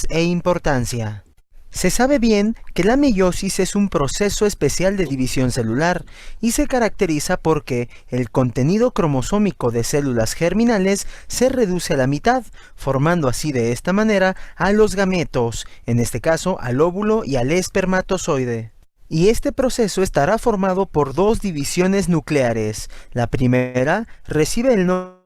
e importancia. Se sabe bien que la meiosis es un proceso especial de división celular y se caracteriza porque el contenido cromosómico de células germinales se reduce a la mitad, formando así de esta manera a los gametos, en este caso al óvulo y al espermatozoide. Y este proceso estará formado por dos divisiones nucleares. La primera recibe el nombre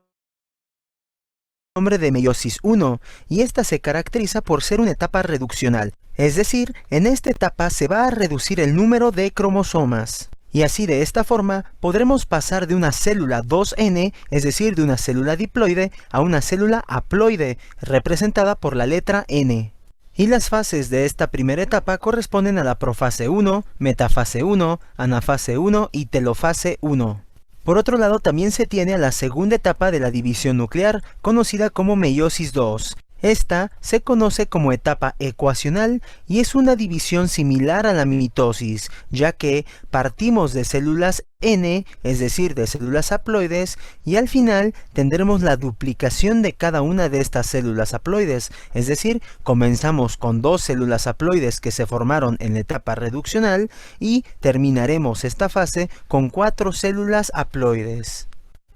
de meiosis 1 y esta se caracteriza por ser una etapa reduccional, es decir, en esta etapa se va a reducir el número de cromosomas. Y así de esta forma podremos pasar de una célula 2N, es decir, de una célula diploide, a una célula haploide, representada por la letra N. Y las fases de esta primera etapa corresponden a la profase 1, metafase 1, anafase 1 y telofase 1. Por otro lado, también se tiene a la segunda etapa de la división nuclear, conocida como meiosis 2. Esta se conoce como etapa ecuacional y es una división similar a la mitosis, ya que partimos de células N, es decir, de células haploides, y al final tendremos la duplicación de cada una de estas células haploides, es decir, comenzamos con dos células haploides que se formaron en la etapa reduccional y terminaremos esta fase con 4 células haploides.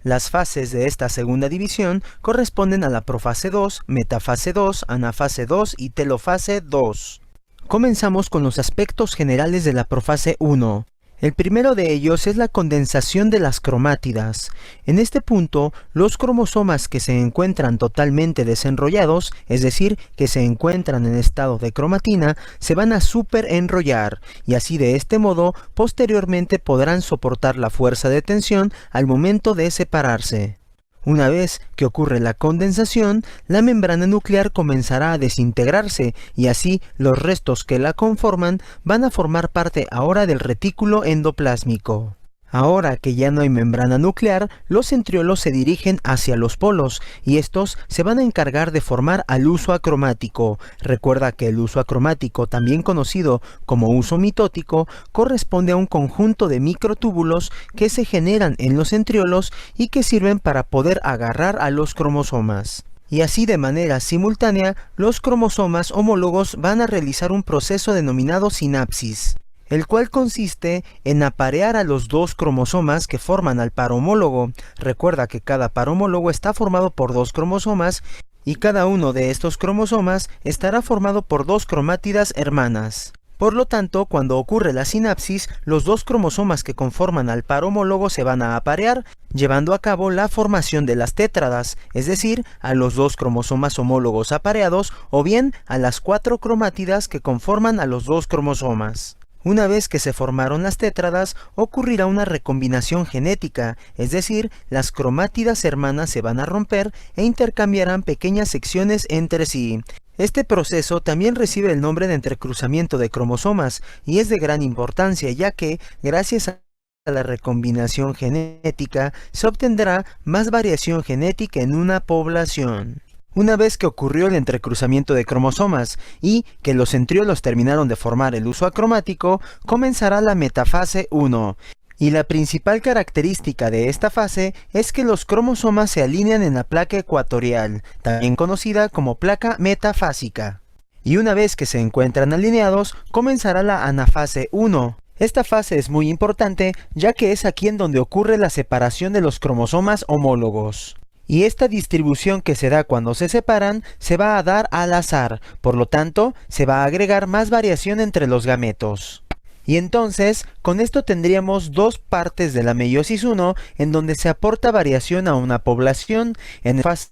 Las fases de esta segunda división corresponden a la profase 2, metafase 2, anafase 2 y telofase 2. Comenzamos con los aspectos generales de la profase 1. El primero de ellos es la condensación de las cromátidas. En este punto, los cromosomas que se encuentran totalmente desenrollados, es decir, que se encuentran en estado de cromatina, se van a superenrollar, y así de este modo, posteriormente podrán soportar la fuerza de tensión al momento de separarse. Una vez que ocurre la condensación, la membrana nuclear comenzará a desintegrarse y así los restos que la conforman van a formar parte ahora del retículo endoplásmico. Ahora que ya no hay membrana nuclear, los centriolos se dirigen hacia los polos y estos se van a encargar de formar al huso acromático. Recuerda que el huso acromático, también conocido como huso mitótico, corresponde a un conjunto de microtúbulos que se generan en los centriolos y que sirven para poder agarrar a los cromosomas. Y así de manera simultánea, los cromosomas homólogos van a realizar un proceso denominado sinapsis, el cual consiste en aparear a los dos cromosomas que forman al par homólogo. Recuerda que cada par homólogo está formado por dos cromosomas y cada uno de estos cromosomas estará formado por dos cromátidas hermanas. Por lo tanto, cuando ocurre la sinapsis, los dos cromosomas que conforman al par homólogo se van a aparear, llevando a cabo la formación de las tétradas, es decir, a los dos cromosomas homólogos apareados o bien a las 4 cromátidas que conforman a los dos cromosomas. Una vez que se formaron las tétradas, ocurrirá una recombinación genética, es decir, las cromátidas hermanas se van a romper e intercambiarán pequeñas secciones entre sí. Este proceso también recibe el nombre de entrecruzamiento de cromosomas y es de gran importancia, ya que, gracias a la recombinación genética, se obtendrá más variación genética en una población. Una vez que ocurrió el entrecruzamiento de cromosomas y que los centriolos terminaron de formar el huso acromático, comenzará la metafase 1. Y la principal característica de esta fase es que los cromosomas se alinean en la placa ecuatorial, también conocida como placa metafásica. Y una vez que se encuentran alineados, comenzará la anafase 1. Esta fase es muy importante, ya que es aquí en donde ocurre la separación de los cromosomas homólogos. Y esta distribución que se da cuando se separan se va a dar al azar, por lo tanto, se va a agregar más variación entre los gametos. Y entonces, con esto tendríamos dos partes de la meiosis 1 en donde se aporta variación a una población en la fase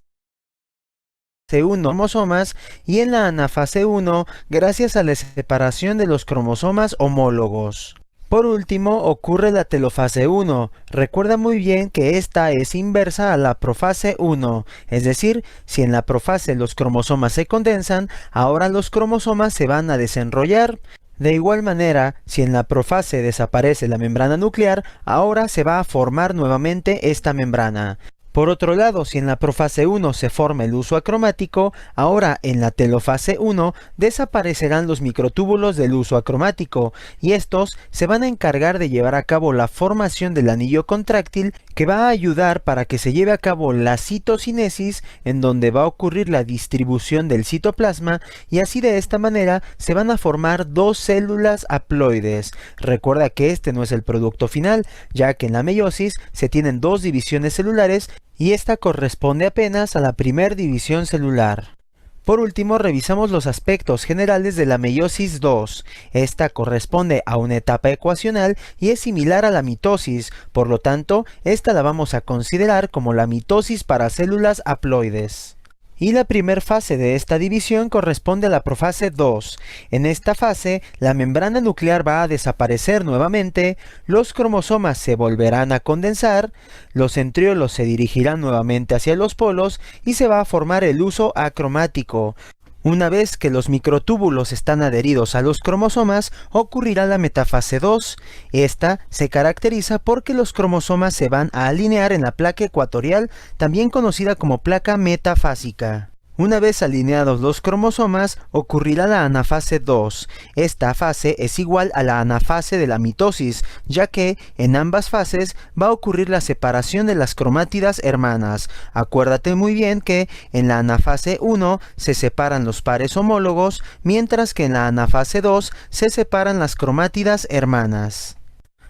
1 cromosomas y en la anafase 1 gracias a la separación de los cromosomas homólogos. Por último, ocurre la telofase 1. Recuerda muy bien que esta es inversa a la profase 1, es decir, si en la profase los cromosomas se condensan, ahora los cromosomas se van a desenrollar. De igual manera, si en la profase desaparece la membrana nuclear, ahora se va a formar nuevamente esta membrana. Por otro lado, si en la profase 1 se forma el uso acromático, ahora en la telofase 1 desaparecerán los microtúbulos del uso acromático, y estos se van a encargar de llevar a cabo la formación del anillo contráctil que va a ayudar para que se lleve a cabo la citocinesis, en donde va a ocurrir la distribución del citoplasma, y así de esta manera se van a formar dos células haploides. Recuerda que este no es el producto final, ya que en la meiosis se tienen dos divisiones celulares y esta corresponde apenas a la primer división celular. Por último, revisamos los aspectos generales de la meiosis II. Esta corresponde a una etapa ecuacional y es similar a la mitosis, por lo tanto, esta la vamos a considerar como la mitosis para células haploides. Y la primer fase de esta división corresponde a la profase 2. En esta fase, la membrana nuclear va a desaparecer nuevamente, los cromosomas se volverán a condensar, los centriolos se dirigirán nuevamente hacia los polos y se va a formar el uso acromático. Una vez que los microtúbulos están adheridos a los cromosomas, ocurrirá la metafase 2. Esta se caracteriza porque los cromosomas se van a alinear en la placa ecuatorial, también conocida como placa metafásica. Una vez alineados los cromosomas, ocurrirá la anafase 2. Esta fase es igual a la anafase de la mitosis, ya que en ambas fases va a ocurrir la separación de las cromátidas hermanas. Acuérdate muy bien que en la anafase 1 se separan los pares homólogos, mientras que en la anafase 2 se separan las cromátidas hermanas.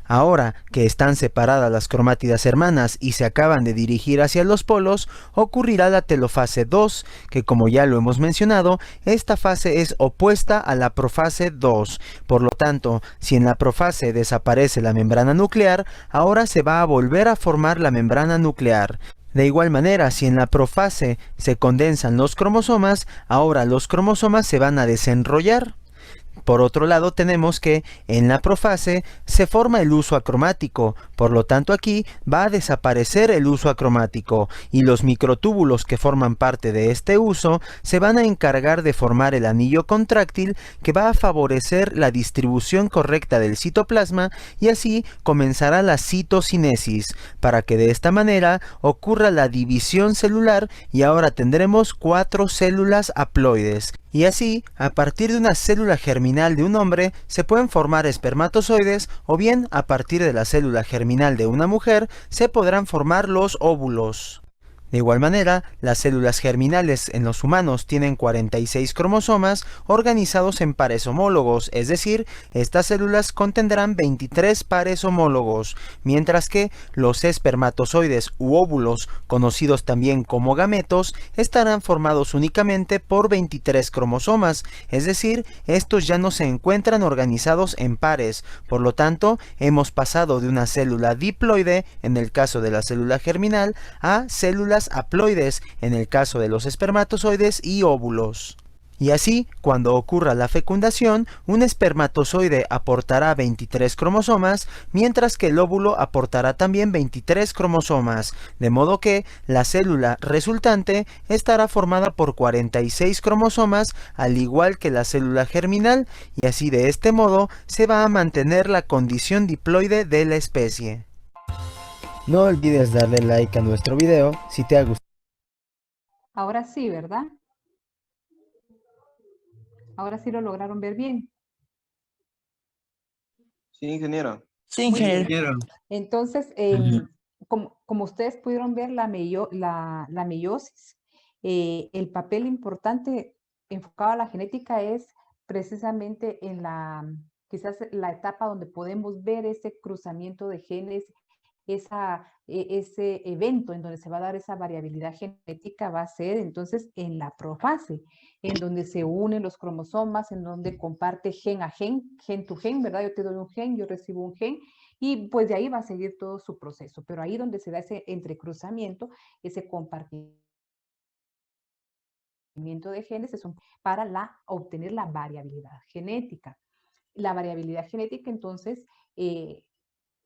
Ahora que están separadas las cromátidas hermanas y se acaban de dirigir hacia los polos, ocurrirá la telofase 2, que como ya lo hemos mencionado, esta fase es opuesta a la profase 2. Por lo tanto, si en la profase desaparece la membrana nuclear, ahora se va a volver a formar la membrana nuclear. De igual manera, si en la profase se condensan los cromosomas, ahora los cromosomas se van a desenrollar. Por otro lado, tenemos que en la profase se forma el uso acromático, por lo tanto aquí va a desaparecer el uso acromático y los microtúbulos que forman parte de este uso se van a encargar de formar el anillo contráctil que va a favorecer la distribución correcta del citoplasma y así comenzará la citocinesis, para que de esta manera ocurra la división celular y ahora tendremos 4 células haploides. Y así, a partir de una célula germinal de un hombre, se pueden formar espermatozoides, o bien, a partir de la célula germinal de una mujer, se podrán formar los óvulos. De igual manera, las células germinales en los humanos tienen 46 cromosomas organizados en pares homólogos, es decir, estas células contendrán 23 pares homólogos, mientras que los espermatozoides u óvulos, conocidos también como gametos, estarán formados únicamente por 23 cromosomas, es decir, estos ya no se encuentran organizados en pares, por lo tanto, hemos pasado de una célula diploide, en el caso de la célula germinal, a células haploides en el caso de los espermatozoides y óvulos. Y así, cuando ocurra la fecundación, un espermatozoide aportará 23 cromosomas, mientras que el óvulo aportará también 23 cromosomas, de modo que la célula resultante estará formada por 46 cromosomas, al igual que la célula germinal, y así de este modo se va a mantener la condición diploide de la especie. No olvides darle like a nuestro video si te ha gustado. Ahora sí, ¿verdad? Ahora sí lo lograron ver bien. Sí, ingeniero. Sí, Muy bien. ingeniero. Entonces, como ustedes pudieron ver la meiosis, el papel importante enfocado a la genética es precisamente en quizás la etapa donde podemos ver ese cruzamiento de genes, ese evento en donde se va a dar esa variabilidad genética va a ser entonces en la profase, en donde se unen los cromosomas, en donde comparte gen a gen to gen, ¿verdad? Yo te doy un gen, yo recibo un gen, y pues de ahí va a seguir todo su proceso, pero ahí donde se da ese entrecruzamiento, ese compartimiento de genes es para obtener la variabilidad genética. La variabilidad genética, entonces,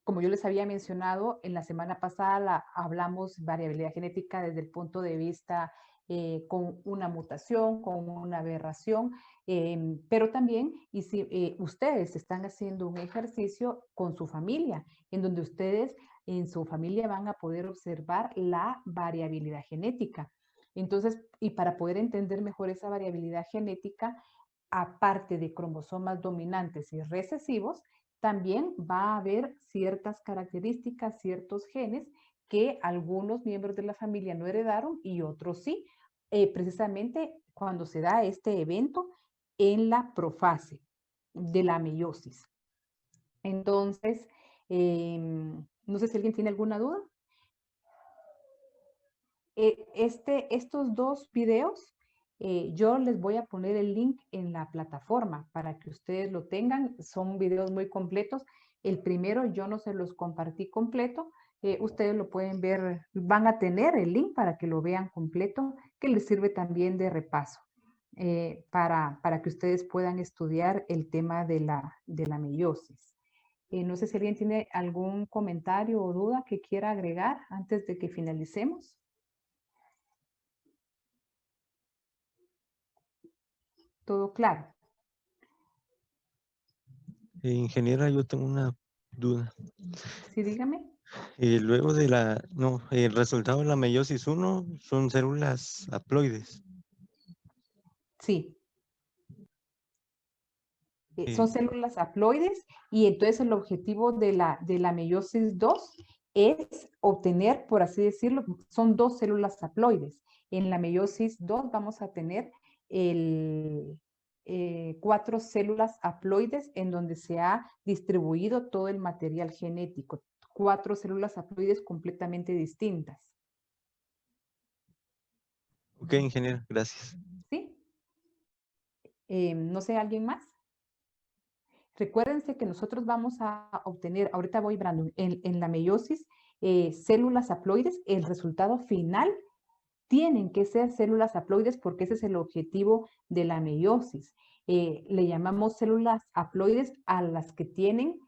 como yo les había mencionado, en la semana pasada hablamos variabilidad genética desde el punto de vista con una mutación, con una aberración, pero también y si, ustedes están haciendo un ejercicio con su familia, en donde ustedes en su familia van a poder observar la variabilidad genética. Entonces, y para poder entender mejor esa variabilidad genética, aparte de cromosomas dominantes y recesivos, también va a haber ciertas características, ciertos genes que algunos miembros de la familia no heredaron y otros sí, precisamente cuando se da este evento en la profase de la meiosis. Entonces, no sé si alguien tiene alguna duda. Estos dos videos, yo les voy a poner el link en la plataforma para que ustedes lo tengan. Son videos muy completos. El primero yo no se los compartí completo. Ustedes lo pueden ver, van a tener el link para que lo vean completo, que les sirve también de repaso para que ustedes puedan estudiar el tema de la meiosis. No sé si alguien tiene algún comentario o duda que quiera agregar antes de que finalicemos. ¿Todo claro? Ingeniera, yo tengo una duda. Sí, dígame. Luego de el resultado de la meiosis 1 son células haploides. Sí. Eh, Son células haploides y entonces el objetivo de la meiosis 2 es obtener, por así decirlo, son dos células haploides. En la meiosis 2 vamos a tener 4 células haploides en donde se ha distribuido todo el material genético. 4 células haploides completamente distintas. Ok, ingeniera, gracias. ¿Sí? No sé, ¿alguien más? Recuérdense que nosotros vamos a obtener, ahorita voy, Brandon, en la meiosis, células haploides. El resultado final tienen que ser células haploides porque ese es el objetivo de la meiosis. Le llamamos células haploides a las que tienen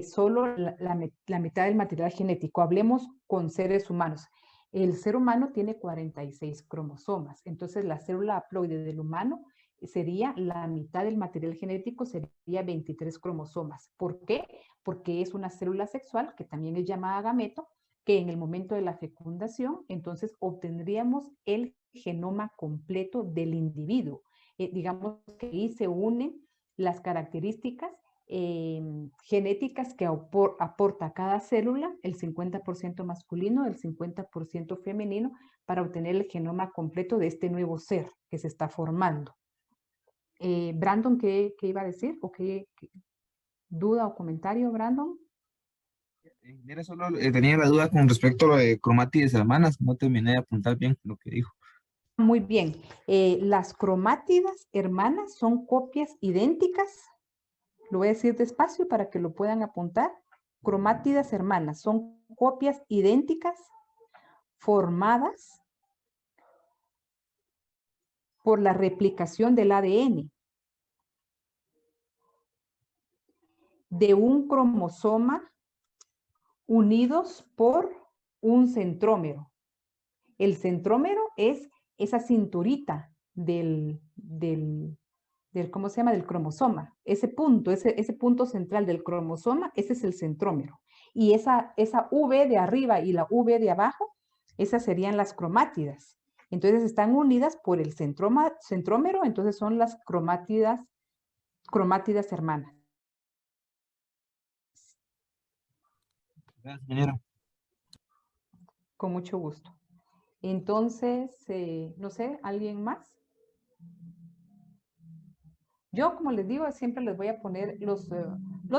solo la mitad del material genético. Hablemos con seres humanos. El ser humano tiene 46 cromosomas. Entonces, la célula haploide del humano sería la mitad del material genético, sería 23 cromosomas. ¿Por qué? Porque es una célula sexual, que también es llamada gameto, que en el momento de la fecundación, entonces obtendríamos el genoma completo del individuo. Digamos que ahí se unen las características genéticas que aporta cada célula, el 50% masculino, el 50% femenino, para obtener el genoma completo de este nuevo ser que se está formando. Brandon, ¿qué iba a decir? ¿O qué duda o comentario, Brandon? Mira, solo tenía la duda con respecto a lo de cromátides hermanas. No terminé de apuntar bien lo que dijo. Muy bien. Las cromátidas hermanas son copias idénticas. Lo voy a decir despacio para que lo puedan apuntar. Cromátidas hermanas son copias idénticas formadas por la replicación del ADN de un cromosoma unidos por un centrómero. El centrómero es esa cinturita ¿cómo se llama? Del cromosoma. Ese punto central del cromosoma, ese es el centrómero. Y esa V de arriba y la V de abajo, esas serían las cromátidas. Entonces están unidas por el centrómero, entonces son las cromátidas hermanas. Gracias, ingeniero. Con mucho gusto. Entonces, no sé, ¿alguien más? Yo, como les digo, siempre les voy a poner los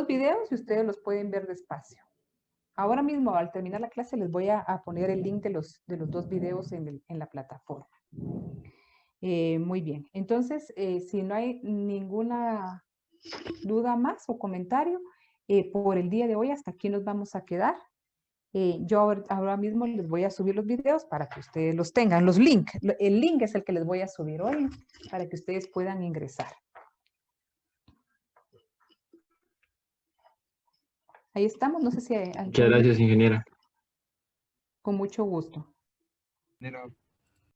videos y ustedes los pueden ver despacio. Ahora mismo, al terminar la clase, les voy a poner el link de los dos videos en la plataforma. Muy bien. Entonces, si no hay ninguna duda más o comentario, por el día de hoy hasta aquí nos vamos a quedar. Yo ahora mismo les voy a subir los videos para que ustedes los tengan, los links. El link es el que les voy a subir hoy para que ustedes puedan ingresar. Ahí estamos, no sé si hay... Muchas gracias, ingeniera. Con mucho gusto. Ingeniero.